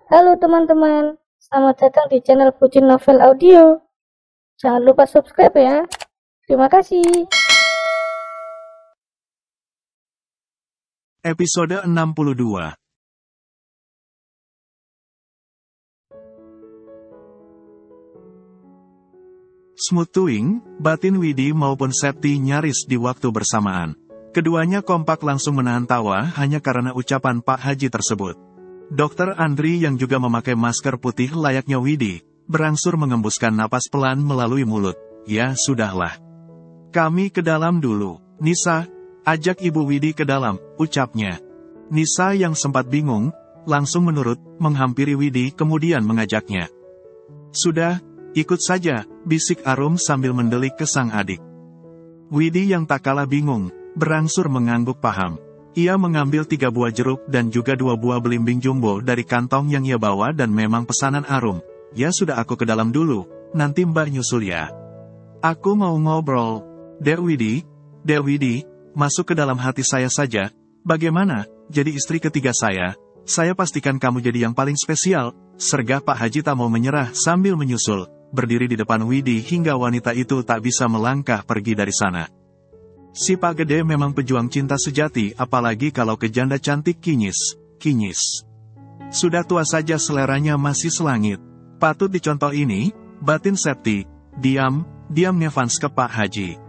Halo teman-teman, selamat datang di channel Pucin Novel Audio. Jangan lupa subscribe ya. Terima kasih. Episode 62. Smooth Tuing, batin Widi maupun Septi nyaris di waktu bersamaan. Keduanya kompak langsung menahan tawa hanya karena ucapan Pak Haji tersebut. Dokter Andri yang juga memakai masker putih layaknya Widi, berangsur mengembuskan napas pelan melalui mulut. Ya sudahlah. Kami ke dalam dulu. Nisa, ajak Ibu Widi ke dalam, ucapnya. Nisa yang sempat bingung, langsung menurut, menghampiri Widi kemudian mengajaknya. Sudah, ikut saja, bisik Arum sambil mendelik ke sang adik. Widi yang tak kalah bingung, berangsur mengangguk paham. Ia mengambil 3 buah jeruk dan juga 2 buah belimbing jumbo dari kantong yang ia bawa dan memang pesanan Arum. Ya sudah aku ke dalam dulu, nanti Mbak nyusul ya. Aku mau ngobrol. Dek Widi, masuk ke dalam hati saya saja. Bagaimana, jadi istri ketiga saya pastikan kamu jadi yang paling spesial. Sergah Pak Haji tak mau menyerah sambil menyusul, berdiri di depan Widi hingga wanita itu tak bisa melangkah pergi dari sana. Si Pak Gede memang pejuang cinta sejati, apalagi kalau ke janda cantik kinyis. Sudah tua saja seleranya masih selangit. Patut dicontoh ini, batin Septi. Diam ngefans ke Pak Haji.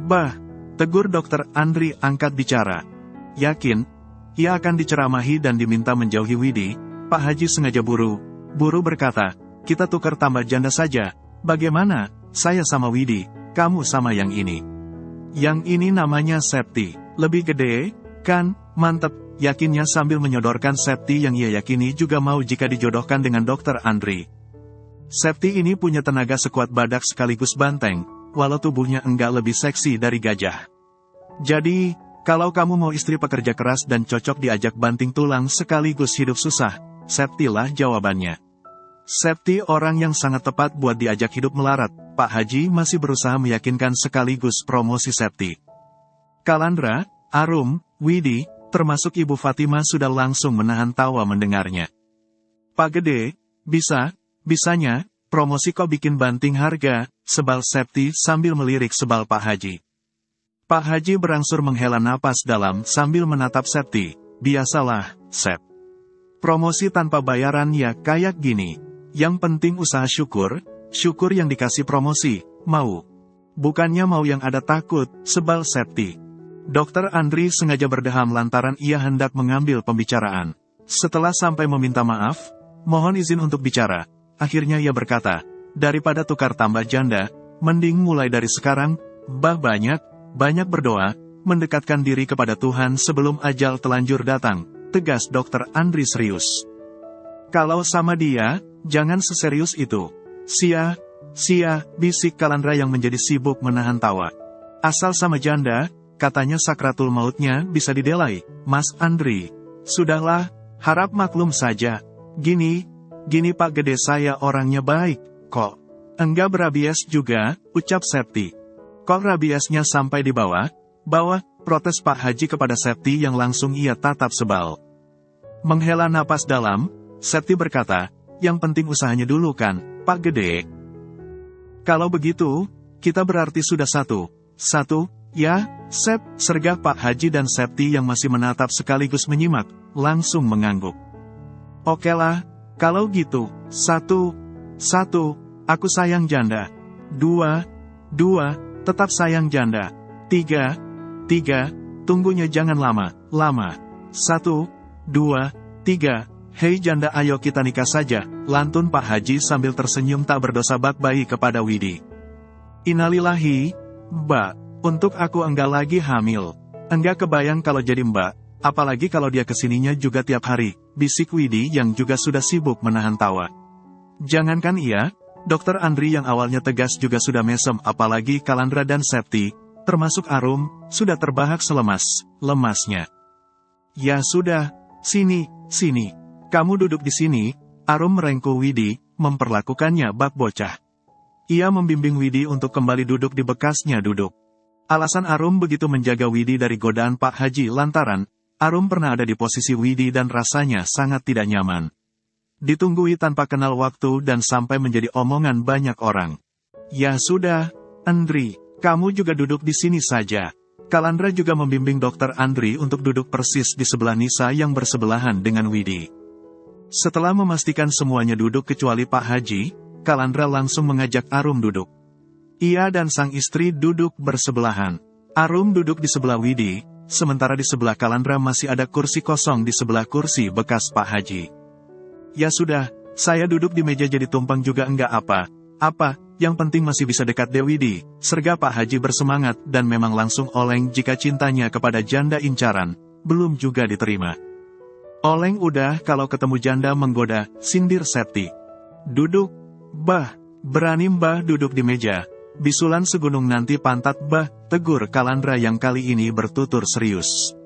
Bah, tegur dokter Andri angkat bicara. Yakin, ia akan diceramahi dan diminta menjauhi Widi. Pak Haji sengaja buru berkata, kita tukar tambah janda saja. Bagaimana, saya sama Widi, kamu sama yang ini. Yang ini namanya Septi, lebih gede, kan, mantep, yakinnya sambil menyodorkan Septi yang ia yakini juga mau jika dijodohkan dengan dokter Andri. Septi ini punya tenaga sekuat badak sekaligus banteng, walau tubuhnya enggak lebih seksi dari gajah. Jadi, kalau kamu mau istri pekerja keras dan cocok diajak banting tulang sekaligus hidup susah, Septilah jawabannya. Septi orang yang sangat tepat buat diajak hidup melarat. Pak Haji masih berusaha meyakinkan sekaligus promosi Septi. Kalandra, Arum, Widi, termasuk Ibu Fatima sudah langsung menahan tawa mendengarnya. Pak Gede, bisanya, promosi kok bikin banting harga, sebal Septi sambil melirik sebal Pak Haji. Pak Haji berangsur menghela napas dalam sambil menatap Septi. Biasalah, Sep. Promosi tanpa bayaran ya kayak gini. Yang penting usaha syukur yang dikasih promosi, mau. Bukannya mau yang ada takut, sebal Septi. Dokter Andri sengaja berdeham lantaran ia hendak mengambil pembicaraan. Setelah sampai meminta maaf, mohon izin untuk bicara. Akhirnya ia berkata, daripada tukar tambah janda, mending mulai dari sekarang, banyak berdoa, mendekatkan diri kepada Tuhan sebelum ajal telanjur datang, tegas Dokter Andri serius. Kalau sama dia, jangan seserius itu. Sia, bisik Kalandra yang menjadi sibuk menahan tawa. Asal sama janda, katanya sakratul mautnya bisa didelai, Mas Andri. Sudahlah, harap maklum saja. Gini Pak Gede saya orangnya baik, kok. Enggak berabies juga, ucap Septi. Kok rabiesnya sampai di bawah, protes Pak Haji kepada Septi yang langsung ia tatap sebal. Menghela napas dalam, Septi berkata, yang penting usahanya dulu kan, Pak Gede. Kalau begitu, kita berarti sudah satu, ya, Sep, sergah Pak Haji dan Septi yang masih menatap sekaligus menyimak, langsung mengangguk. Okelah, kalau gitu, satu, aku sayang janda. Dua, tetap sayang janda. Tiga, tunggunya jangan lama. 1, 2, 3, hei janda ayo kita nikah saja, lantun Pak Haji sambil tersenyum tak berdosa bak bayi kepada Widi. Innalillahi, Mbak, untuk aku enggak lagi hamil. Enggak kebayang kalau jadi Mbak, apalagi kalau dia kesininya juga tiap hari, bisik Widi yang juga sudah sibuk menahan tawa. Jangankan ia, Dokter Andri yang awalnya tegas juga sudah mesem, apalagi Kalandra dan Septi, termasuk Arum, sudah terbahak lemasnya. Ya sudah, sini. Kamu duduk di sini, Arum merengkuh Widi, memperlakukannya bak bocah. Ia membimbing Widi untuk kembali duduk di bekasnya duduk. Alasan Arum begitu menjaga Widi dari godaan Pak Haji lantaran, Arum pernah ada di posisi Widi dan rasanya sangat tidak nyaman. Ditunggui tanpa kenal waktu dan sampai menjadi omongan banyak orang. Ya sudah, Andri, kamu juga duduk di sini saja. Kalandra juga membimbing Dr. Andri untuk duduk persis di sebelah Nisa yang bersebelahan dengan Widi. Setelah memastikan semuanya duduk kecuali Pak Haji, Kalandra langsung mengajak Arum duduk. Ia dan sang istri duduk bersebelahan. Arum duduk di sebelah Widi, sementara di sebelah Kalandra masih ada kursi kosong di sebelah kursi bekas Pak Haji. Ya sudah, saya duduk di meja jadi tumpang juga enggak apa, yang penting masih bisa dekat Widi, serga Pak Haji bersemangat dan memang langsung oleng jika cintanya kepada janda incaran, belum juga diterima. Oleng udah kalau ketemu janda menggoda, sindir Septi. Duduk, bah, berani mbah duduk di meja. Bisulan segunung nanti pantat bah, tegur Kalandra yang kali ini bertutur serius.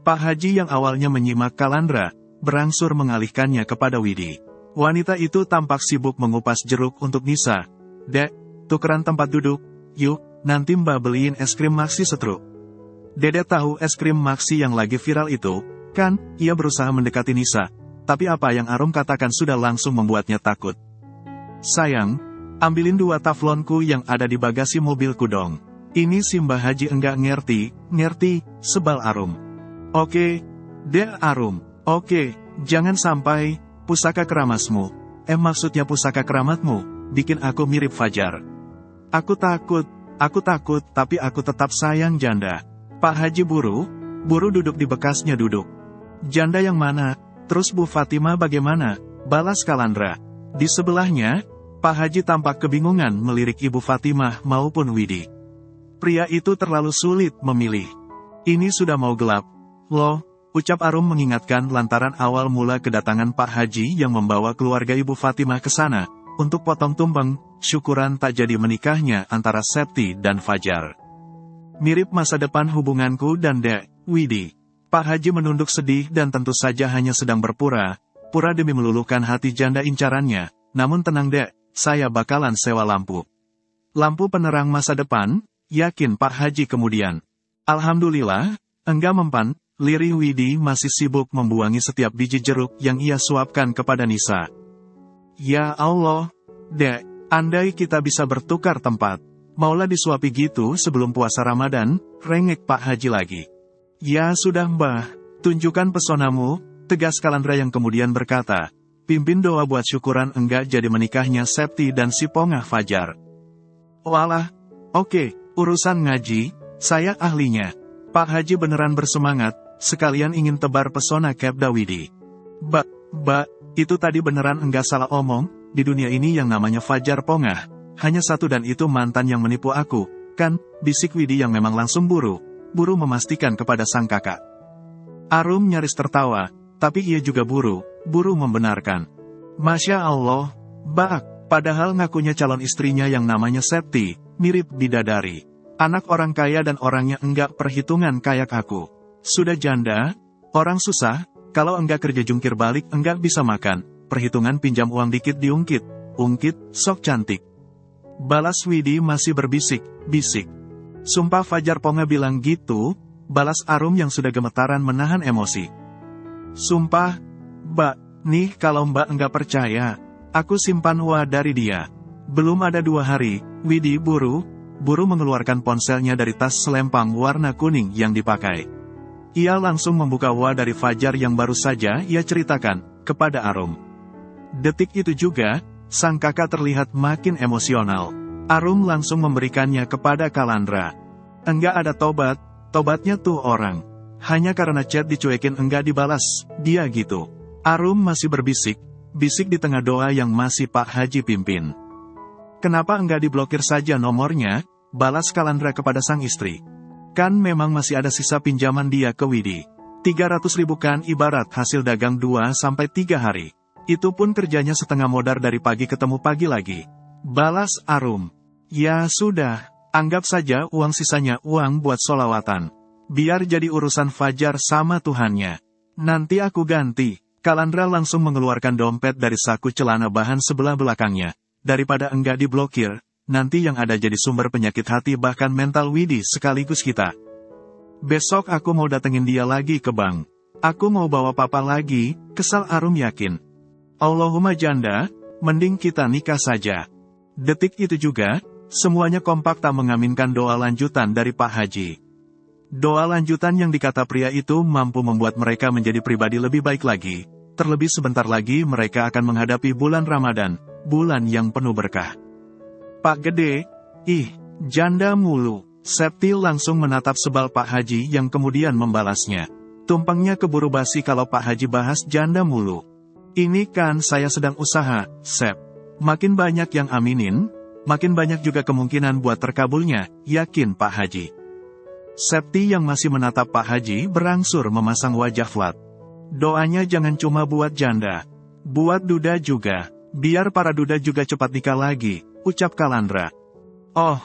Pak Haji yang awalnya menyimak Kalandra, berangsur mengalihkannya kepada Widi. Wanita itu tampak sibuk mengupas jeruk untuk Nisa. Dek, tukeran tempat duduk, yuk, nanti mbak beliin es krim Maxi setruk. Dede tahu es krim Maxi yang lagi viral itu, kan? Ia berusaha mendekati Nisa, tapi apa yang Arum katakan sudah langsung membuatnya takut. Sayang, ambilin 2 taflonku yang ada di bagasi mobilku dong. Ini si Mbah Haji enggak ngerti, sebal Arum. Oke, Dek Arum, oke, jangan sampai, pusaka keramasmu. Maksudnya pusaka keramatmu, bikin aku mirip Fajar. Aku takut, tapi aku tetap sayang janda. Pak Haji buru duduk di bekasnya duduk. Janda yang mana? Terus Bu Fatimah bagaimana? Balas Kalandra. Di sebelahnya, Pak Haji tampak kebingungan melirik Ibu Fatimah maupun Widi. Pria itu terlalu sulit memilih. Ini sudah mau gelap. Loh, ucap Arum mengingatkan lantaran awal mula kedatangan Pak Haji yang membawa keluarga Ibu Fatimah ke sana, untuk potong tumpeng, syukuran tak jadi menikahnya antara Septi dan Fajar. Mirip masa depan hubunganku dan Dek Widi. Pak Haji menunduk sedih dan tentu saja hanya sedang berpura-pura demi meluluhkan hati janda incarannya. Namun tenang Dek, saya bakalan sewa lampu. Lampu penerang masa depan, yakin Pak Haji kemudian. Alhamdulillah, enggak mempan, lirih Widi masih sibuk membuangi setiap biji jeruk yang ia suapkan kepada Nisa. Ya Allah, Dek, andai kita bisa bertukar tempat. Maulah disuapi gitu sebelum puasa Ramadan, rengek Pak Haji lagi. Ya sudah Mbah, tunjukkan pesonamu, tegas Kalandra yang kemudian berkata, pimpin doa buat syukuran enggak jadi menikahnya Septi dan si Pongah Fajar. Walah, oke, urusan ngaji, saya ahlinya. Pak Haji beneran bersemangat, sekalian ingin tebar pesona Kepda Widi. Mbak, itu tadi beneran enggak salah omong, di dunia ini yang namanya Fajar Pongah. Hanya satu dan itu mantan yang menipu aku, kan? Bisik Widi yang memang langsung buru memastikan kepada sang kakak. Arum nyaris tertawa, tapi ia juga buru membenarkan. Masya Allah, Bak, padahal ngakunya calon istrinya yang namanya Septi, mirip bidadari. Anak orang kaya dan orangnya enggak perhitungan kayak aku. Sudah janda, orang susah, kalau enggak kerja jungkir balik enggak bisa makan, perhitungan pinjam uang dikit diungkit, sok cantik. Balas Widi masih berbisik. Sumpah Fajar Pongah bilang gitu, balas Arum yang sudah gemetaran menahan emosi. Sumpah, Mbak, nih kalau Mbak enggak percaya, aku simpan wa dari dia. Belum ada 2 hari, Widi buru mengeluarkan ponselnya dari tas selempang warna kuning yang dipakai. Ia langsung membuka wa dari Fajar yang baru saja ia ceritakan kepada Arum. Detik itu juga, sang kakak terlihat makin emosional. Arum langsung memberikannya kepada Kalandra. Enggak ada tobatnya tuh orang. Hanya karena chat dicuekin enggak dibalas, dia gitu. Arum masih berbisik di tengah doa yang masih Pak Haji pimpin. Kenapa enggak diblokir saja nomornya, balas Kalandra kepada sang istri. Kan memang masih ada sisa pinjaman dia ke Widi. 300.000 kan ibarat hasil dagang 2-3 hari. Itu pun kerjanya setengah modar dari pagi ketemu pagi lagi. Balas Arum. Ya sudah, anggap saja uang sisanya uang buat solawatan. Biar jadi urusan Fajar sama Tuhannya. Nanti aku ganti. Kalandra langsung mengeluarkan dompet dari saku celana bahan sebelah belakangnya. Daripada enggak diblokir, nanti yang ada jadi sumber penyakit hati bahkan mental Widi sekaligus kita. Besok aku mau datengin dia lagi ke bank. Aku mau bawa papa lagi, kesal Arum yakin. Allahumma janda, mending kita nikah saja. Detik itu juga, semuanya kompak tak mengaminkan doa lanjutan dari Pak Haji. Doa lanjutan yang dikata pria itu mampu membuat mereka menjadi pribadi lebih baik lagi. Terlebih sebentar lagi mereka akan menghadapi bulan Ramadan, bulan yang penuh berkah. Pak Gede, janda mulu. Septi langsung menatap sebal Pak Haji yang kemudian membalasnya. Tumpengnya keburu basi kalau Pak Haji bahas janda mulu. Ini kan saya sedang usaha, Sep. Makin banyak yang aminin, makin banyak juga kemungkinan buat terkabulnya, yakin Pak Haji. Septi yang masih menatap Pak Haji berangsur memasang wajah flat. Doanya jangan cuma buat janda. Buat duda juga. Biar para duda juga cepat nikah lagi, ucap Kalandra. Oh,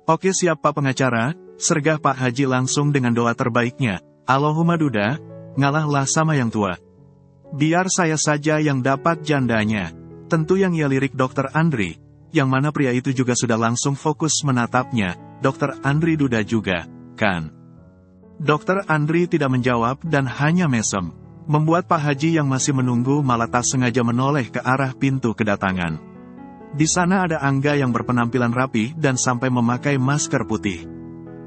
oke siap Pak pengacara, sergah Pak Haji langsung dengan doa terbaiknya. Allahumma duda, ngalahlah sama yang tua. Biar saya saja yang dapat jandanya. Tentu yang ia lirik Dr. Andri, yang mana pria itu juga sudah langsung fokus menatapnya, Dr. Andri duda juga, kan? Dr. Andri tidak menjawab dan hanya mesem, membuat Pak Haji yang masih menunggu malah tak sengaja menoleh ke arah pintu kedatangan. Di sana ada Angga yang berpenampilan rapi dan sampai memakai masker putih.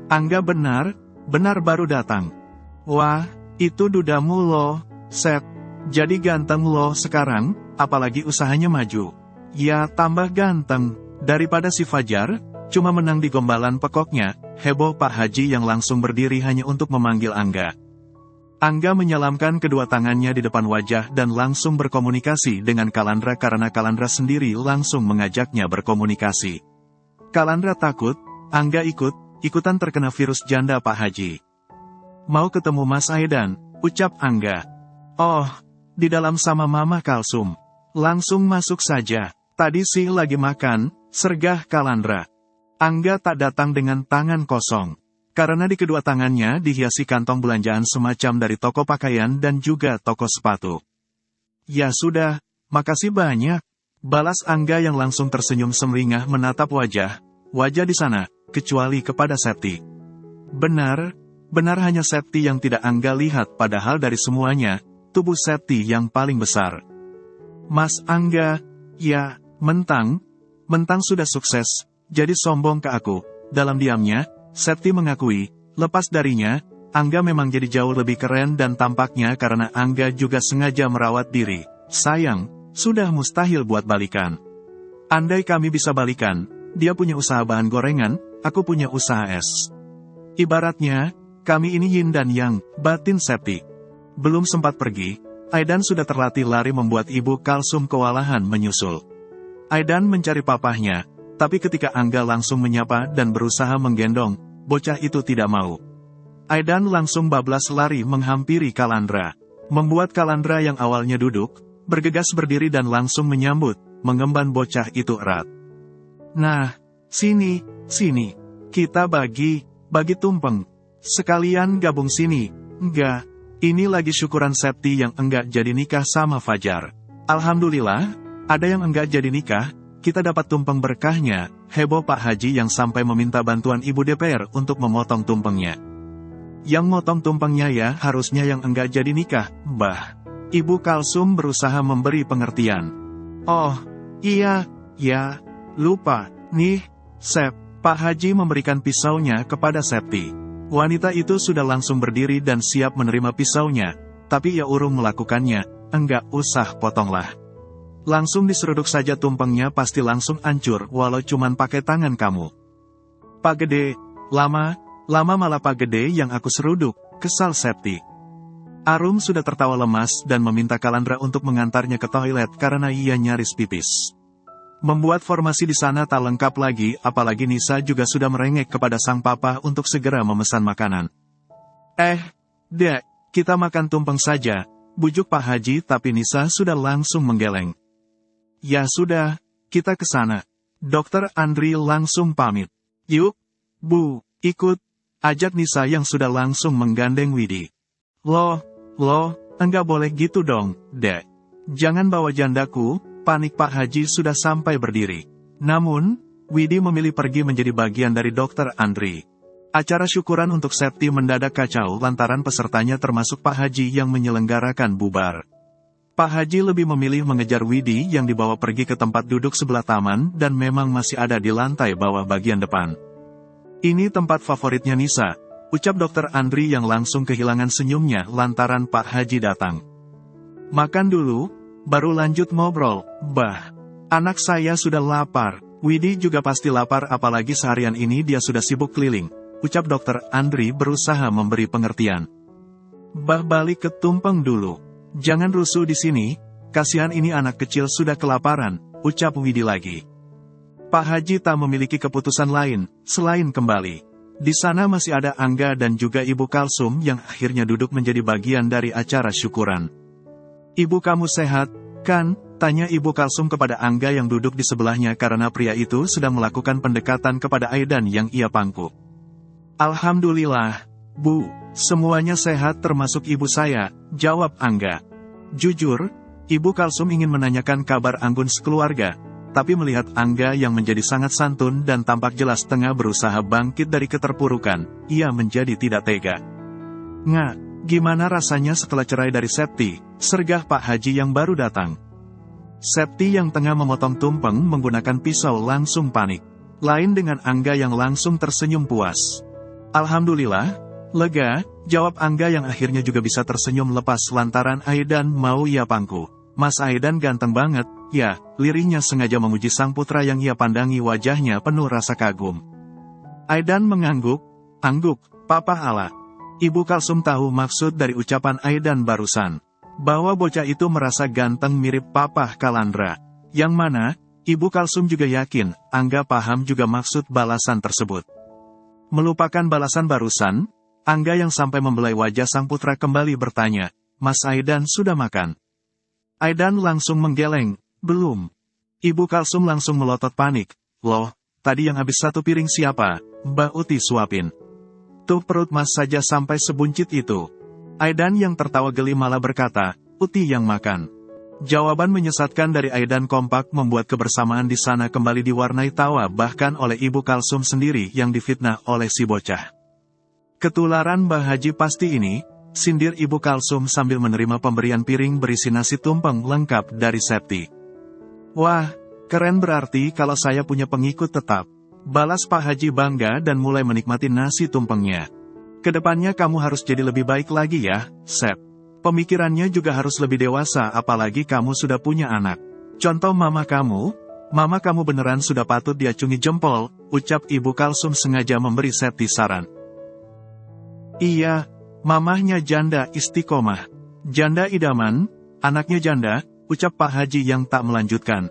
Angga benar baru datang. Wah, itu dudamu loh, Sep. Jadi ganteng loh sekarang, apalagi usahanya maju. Ya tambah ganteng, daripada si Fajar, cuma menang di gombalan pekoknya, heboh Pak Haji yang langsung berdiri hanya untuk memanggil Angga. Angga menyalamkan kedua tangannya di depan wajah dan langsung berkomunikasi dengan Kalandra karena Kalandra sendiri langsung mengajaknya berkomunikasi. Kalandra takut, Angga ikutan terkena virus janda Pak Haji. Mau ketemu Mas Aidan, ucap Angga. Oh, di dalam sama Mama Kalsum. Langsung masuk saja. Tadi sih lagi makan, sergah Kalandra. Angga tak datang dengan tangan kosong. Karena di kedua tangannya dihiasi kantong belanjaan semacam dari toko pakaian dan juga toko sepatu. Ya sudah, makasih banyak. Balas Angga yang langsung tersenyum semeringah menatap wajah di sana, kecuali kepada Septi. Benar hanya Septi yang tidak Angga lihat padahal dari semuanya, tubuh Septi yang paling besar. Mas Angga, ya, mentang sudah sukses, jadi sombong ke aku. Dalam diamnya, Septi mengakui, lepas darinya, Angga memang jadi jauh lebih keren dan tampaknya karena Angga juga sengaja merawat diri. Sayang, sudah mustahil buat balikan. Andai kami bisa balikan, dia punya usaha bahan gorengan, aku punya usaha es. Ibaratnya, kami ini yin dan yang, batin Septi. Belum sempat pergi, Aidan sudah terlatih lari membuat Ibu Kalsum kewalahan menyusul. Aidan mencari papahnya, tapi ketika Angga langsung menyapa dan berusaha menggendong, bocah itu tidak mau. Aidan langsung bablas lari menghampiri Kalandra, membuat Kalandra yang awalnya duduk, bergegas berdiri dan langsung menyambut, mengemban bocah itu erat. Nah, sini, kita bagi tumpeng. Sekalian gabung sini, enggak. Ini lagi syukuran Septi yang enggak jadi nikah sama Fajar. Alhamdulillah, ada yang enggak jadi nikah, kita dapat tumpeng berkahnya, heboh Pak Haji yang sampai meminta bantuan Ibu DPR untuk memotong tumpengnya. Yang motong tumpengnya ya harusnya yang enggak jadi nikah, Mbah. Ibu Kalsum berusaha memberi pengertian. Oh, iya, ya, lupa, nih, Sep. Pak Haji memberikan pisaunya kepada Septi. Wanita itu sudah langsung berdiri dan siap menerima pisaunya, tapi ia urung melakukannya, enggak usah potonglah. Langsung diseruduk saja tumpengnya pasti langsung hancur walau cuman pakai tangan kamu. Pak Gede, lama malah Pak Gede yang aku seruduk, kesal Septi. Arum sudah tertawa lemas dan meminta Kalandra untuk mengantarnya ke toilet karena ia nyaris pipis. Membuat formasi di sana tak lengkap lagi, apalagi Nisa juga sudah merengek kepada sang papa untuk segera memesan makanan. Dek, kita makan tumpeng saja, bujuk Pak Haji tapi Nisa sudah langsung menggeleng. Ya sudah, kita ke sana. Dr. Andri langsung pamit. Yuk, Bu, ikut, ajak Nisa yang sudah langsung menggandeng Widi. Loh, enggak boleh gitu dong, Dek. Jangan bawa jandaku. Panik Pak Haji sudah sampai berdiri. Namun, Widi memilih pergi menjadi bagian dari Dr. Andri. Acara syukuran untuk Septi mendadak kacau lantaran pesertanya termasuk Pak Haji yang menyelenggarakan bubar. Pak Haji lebih memilih mengejar Widi yang dibawa pergi ke tempat duduk sebelah taman dan memang masih ada di lantai bawah bagian depan. Ini tempat favoritnya Nisa, ucap Dr. Andri yang langsung kehilangan senyumnya lantaran Pak Haji datang. Makan dulu, baru lanjut ngobrol, bah. Anak saya sudah lapar, Widi juga pasti lapar apalagi seharian ini dia sudah sibuk keliling, ucap Dr. Andri berusaha memberi pengertian. Bah balik ke tumpeng dulu. Jangan rusuh di sini, kasihan ini anak kecil sudah kelaparan, ucap Widi lagi. Pak Haji tak memiliki keputusan lain, selain kembali. Di sana masih ada Angga dan juga Ibu Kalsum yang akhirnya duduk menjadi bagian dari acara syukuran. Ibu kamu sehat, kan? Tanya Ibu Kalsum kepada Angga yang duduk di sebelahnya karena pria itu sedang melakukan pendekatan kepada Aidan yang ia pangku. Alhamdulillah, Bu, semuanya sehat termasuk ibu saya, jawab Angga. Jujur, Ibu Kalsum ingin menanyakan kabar Anggun sekeluarga, tapi melihat Angga yang menjadi sangat santun dan tampak jelas tengah berusaha bangkit dari keterpurukan, ia menjadi tidak tega. Gimana rasanya setelah cerai dari Septi? Sergah Pak Haji yang baru datang. Septi yang tengah memotong tumpeng menggunakan pisau langsung panik. Lain dengan Angga yang langsung tersenyum puas. Alhamdulillah, lega, jawab Angga yang akhirnya juga bisa tersenyum lepas lantaran Aidan mau ia pangku. Mas Aidan ganteng banget, ya, lirihnya sengaja memuji sang putra yang ia pandangi wajahnya penuh rasa kagum. Aidan mengangguk, Papa Allah. Ibu Kalsum tahu maksud dari ucapan Aidan barusan. Bahwa bocah itu merasa ganteng mirip Papa Kalandra. Yang mana, Ibu Kalsum juga yakin, Angga paham juga maksud balasan tersebut. Melupakan balasan barusan, Angga yang sampai membelai wajah sang putra kembali bertanya, Mas Aidan sudah makan? Aidan langsung menggeleng, belum. Ibu Kalsum langsung melotot panik, loh, tadi yang habis satu piring siapa? Mbak Uti suapin. Tuh perut mas saja sampai sebuncit itu. Aidan yang tertawa geli malah berkata, Uti yang makan. Jawaban menyesatkan dari Aidan kompak membuat kebersamaan di sana kembali diwarnai tawa bahkan oleh Ibu Kalsum sendiri yang difitnah oleh si bocah. Ketularan Mbah Haji pasti ini, sindir Ibu Kalsum sambil menerima pemberian piring berisi nasi tumpeng lengkap dari Septi. Wah, keren berarti kalau saya punya pengikut tetap. Balas Pak Haji bangga dan mulai menikmati nasi tumpengnya. Kedepannya kamu harus jadi lebih baik lagi ya, Sep. Pemikirannya juga harus lebih dewasa apalagi kamu sudah punya anak. Contoh mama kamu beneran sudah patut diacungi jempol, ucap Ibu Kalsum sengaja memberi Septi saran. Iya, mamahnya janda istiqomah. Janda idaman, anaknya janda, ucap Pak Haji yang tak melanjutkan.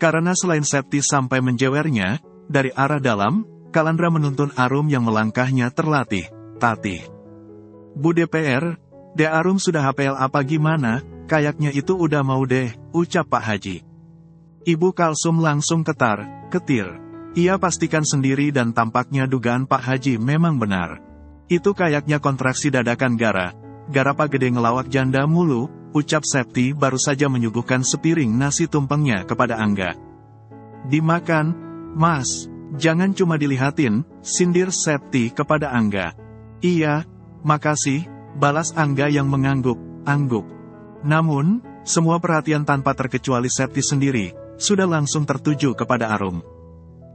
Karena selain Septi sampai menjewernya, dari arah dalam, Kalandra menuntun Arum yang melangkahnya terlatih. Tatih. Bu DPR, De Arum sudah HPL apa gimana, kayaknya itu udah mau deh, ucap Pak Haji. Ibu Kalsum langsung ketir. Ia pastikan sendiri dan tampaknya dugaan Pak Haji memang benar. Itu kayaknya kontraksi dadakan gara Pak Gede ngelawak janda mulu, ucap Septi baru saja menyuguhkan sepiring nasi tumpengnya kepada Angga. Dimakan, Mas, jangan cuma dilihatin, sindir Septi kepada Angga. Iya, makasih, balas Angga yang mengangguk. Namun, semua perhatian tanpa terkecuali Septi sendiri, sudah langsung tertuju kepada Arum.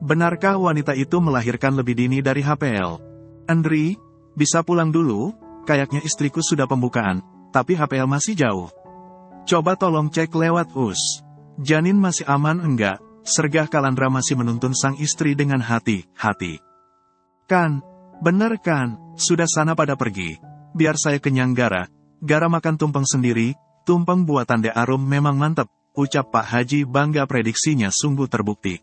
Benarkah wanita itu melahirkan lebih dini dari HPL? Andri, bisa pulang dulu, kayaknya istriku sudah pembukaan, tapi HPL masih jauh. Coba tolong cek lewat US. Janin masih aman enggak? Sergah Kalandra masih menuntun sang istri dengan hati-hati. Kan? Bener kan, sudah sana pada pergi. Biar saya kenyang gara makan tumpeng sendiri, tumpeng buatan De Arum memang mantep, ucap Pak Haji bangga prediksinya sungguh terbukti.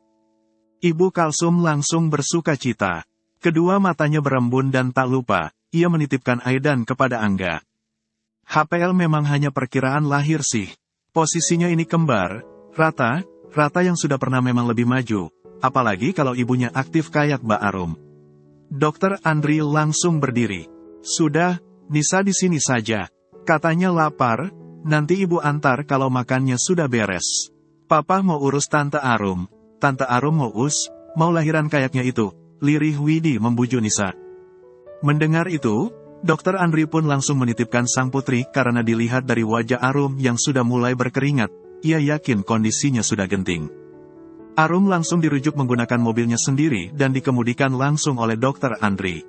Ibu Kalsum langsung bersuka cita. Kedua matanya berembun dan tak lupa, ia menitipkan Aidan kepada Angga. HPL memang hanya perkiraan lahir sih. Posisinya ini kembar, rata yang sudah pernah memang lebih maju, apalagi kalau ibunya aktif kayak Mbak Arum. Dokter Andri langsung berdiri. Sudah, Nisa di sini saja. Katanya lapar, nanti ibu antar kalau makannya sudah beres. Papa mau urus Tante Arum mau mau lahiran kayaknya itu, lirih Widi membujuk Nisa. Mendengar itu, Dokter Andri pun langsung menitipkan sang putri karena dilihat dari wajah Arum yang sudah mulai berkeringat, ia yakin kondisinya sudah genting. Arum langsung dirujuk menggunakan mobilnya sendiri dan dikemudikan langsung oleh Dokter Andri.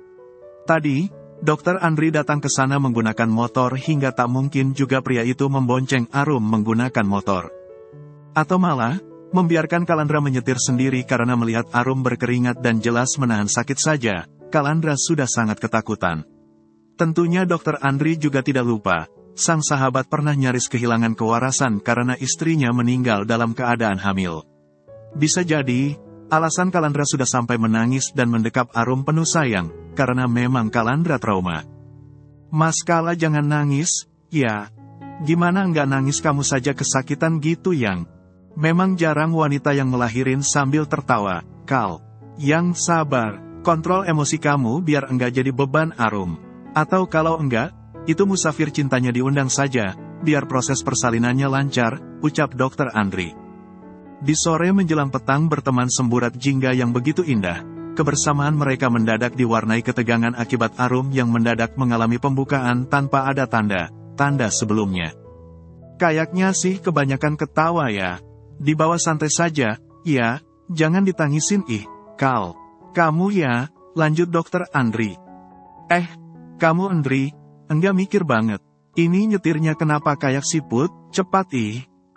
Tadi, Dokter Andri datang ke sana menggunakan motor hingga tak mungkin juga pria itu membonceng Arum menggunakan motor. Atau malah, membiarkan Kalandra menyetir sendiri karena melihat Arum berkeringat dan jelas menahan sakit saja, Kalandra sudah sangat ketakutan. Tentunya Dokter Andri juga tidak lupa, sang sahabat pernah nyaris kehilangan kewarasan karena istrinya meninggal dalam keadaan hamil. Bisa jadi, alasan Kalandra sudah sampai menangis dan mendekap Arum penuh sayang, karena memang Kalandra trauma. Mas Kala jangan nangis, ya. Gimana nggak nangis kamu saja kesakitan gitu yang. Memang jarang wanita yang melahirin sambil tertawa, Kal. Yang sabar, kontrol emosi kamu biar enggak jadi beban Arum. Atau kalau enggak, itu musafir cintanya diundang saja, biar proses persalinannya lancar, ucap Dokter Andri. Di sore menjelang petang berteman semburat jingga yang begitu indah, kebersamaan mereka mendadak diwarnai ketegangan akibat Arum yang mendadak mengalami pembukaan tanpa ada tanda sebelumnya. Kayaknya sih kebanyakan ketawa ya. Dibawa santai saja, ya, jangan ditangisin Kal. Kamu ya, lanjut Dokter Andri. Kamu Andri, enggak mikir banget. Ini nyetirnya kenapa kayak siput, cepat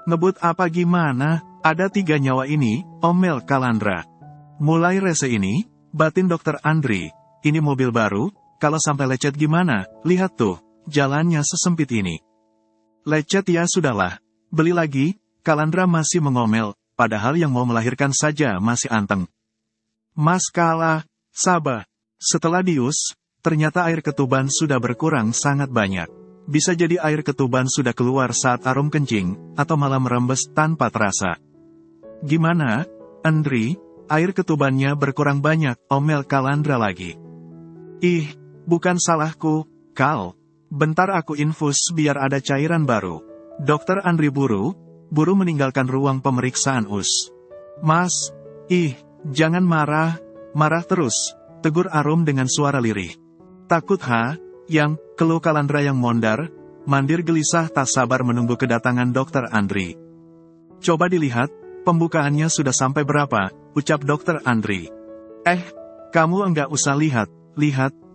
ngebut apa gimana, ada 3 nyawa ini, omel Kalandra. Mulai rese ini, batin Dokter Andri, ini mobil baru, kalau sampai lecet gimana, lihat tuh, jalannya sesempit ini. Lecet ya sudahlah, beli lagi, Kalandra masih mengomel, padahal yang mau melahirkan saja masih anteng. Mas Kala, sabar, setelah dius, ternyata air ketuban sudah berkurang sangat banyak. Bisa jadi air ketuban sudah keluar saat Arum kencing, atau malah merembes tanpa terasa. Gimana, Andri, air ketubannya berkurang banyak, omel Kalandra lagi. Bukan salahku, Kal. Bentar aku infus biar ada cairan baru. Dokter Andri buru meninggalkan ruang pemeriksaan US. Mas, jangan marah terus, tegur Arum dengan suara lirih. Takut yang, keluh Kalandra yang mondar, mandir gelisah tak sabar menunggu kedatangan Dokter Andri. Coba dilihat, pembukaannya sudah sampai berapa, ucap Dokter Andri. Kamu enggak usah lihat,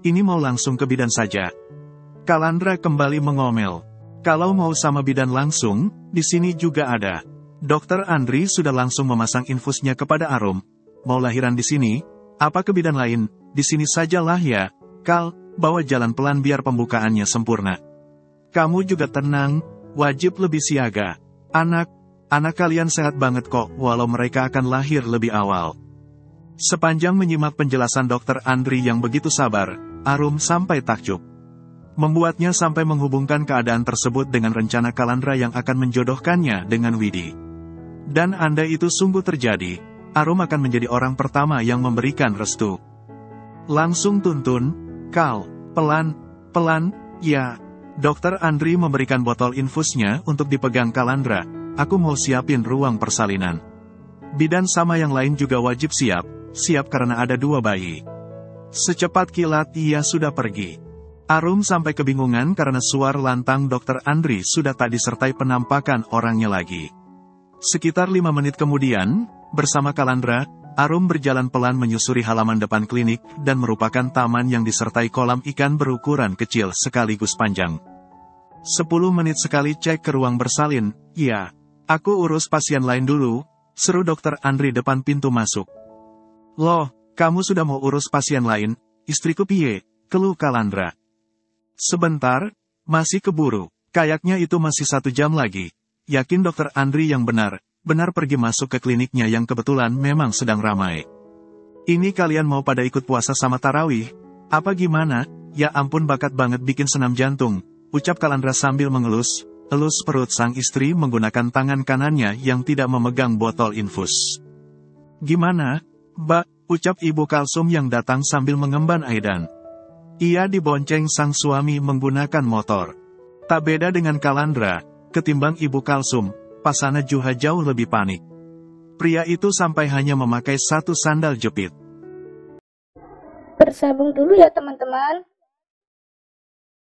ini mau langsung ke bidan saja. Kalandra kembali mengomel. Kalau mau sama bidan langsung, di sini juga ada. Dokter Andri sudah langsung memasang infusnya kepada Arum. Mau lahiran di sini? Apa ke bidan lain? Di sini sajalah ya, Kal. Bawa jalan pelan biar pembukaannya sempurna. Kamu juga tenang, wajib lebih siaga. Anak kalian sehat banget kok, walau mereka akan lahir lebih awal. Sepanjang menyimak penjelasan Dokter Andri yang begitu sabar, Arum sampai takjub. Membuatnya sampai menghubungkan keadaan tersebut dengan rencana Kalandra yang akan menjodohkannya dengan Widi. Dan andai itu sungguh terjadi, Arum akan menjadi orang pertama yang memberikan restu. Langsung tuntun, Kal, pelan, ya. Dokter Andri memberikan botol infusnya untuk dipegang Kalandra. Aku mau siapin ruang persalinan. Bidan sama yang lain juga wajib siap karena ada 2 bayi. Secepat kilat ia sudah pergi. Arum sampai kebingungan karena suara lantang Dokter Andri sudah tak disertai penampakan orangnya lagi. Sekitar 5 menit kemudian, bersama Kalandra, Arum berjalan pelan menyusuri halaman depan klinik dan merupakan taman yang disertai kolam ikan berukuran kecil sekaligus panjang. 10 menit sekali cek ke ruang bersalin, ya. Aku urus pasien lain dulu, seru Dokter Andri depan pintu masuk. Loh, kamu sudah mau urus pasien lain, istriku piye, keluh Kalandra. Sebentar, masih keburu, kayaknya itu masih 1 jam lagi. Yakin Dokter Andri yang benar pergi masuk ke kliniknya yang kebetulan memang sedang ramai. Ini kalian mau pada ikut puasa sama tarawih? Apa gimana? Ya ampun bakat banget bikin senam jantung, ucap Kalandra sambil elus perut sang istri menggunakan tangan kanannya yang tidak memegang botol infus. Gimana, Mbak? Ucap Ibu Kalsum yang datang sambil mengemban Aidan. Ia dibonceng sang suami menggunakan motor. Tak beda dengan Kalandra, ketimbang Ibu Kalsum, Pasana Juha jauh lebih panik. Pria itu sampai hanya memakai 1 sandal jepit. Bersambung dulu ya teman-teman.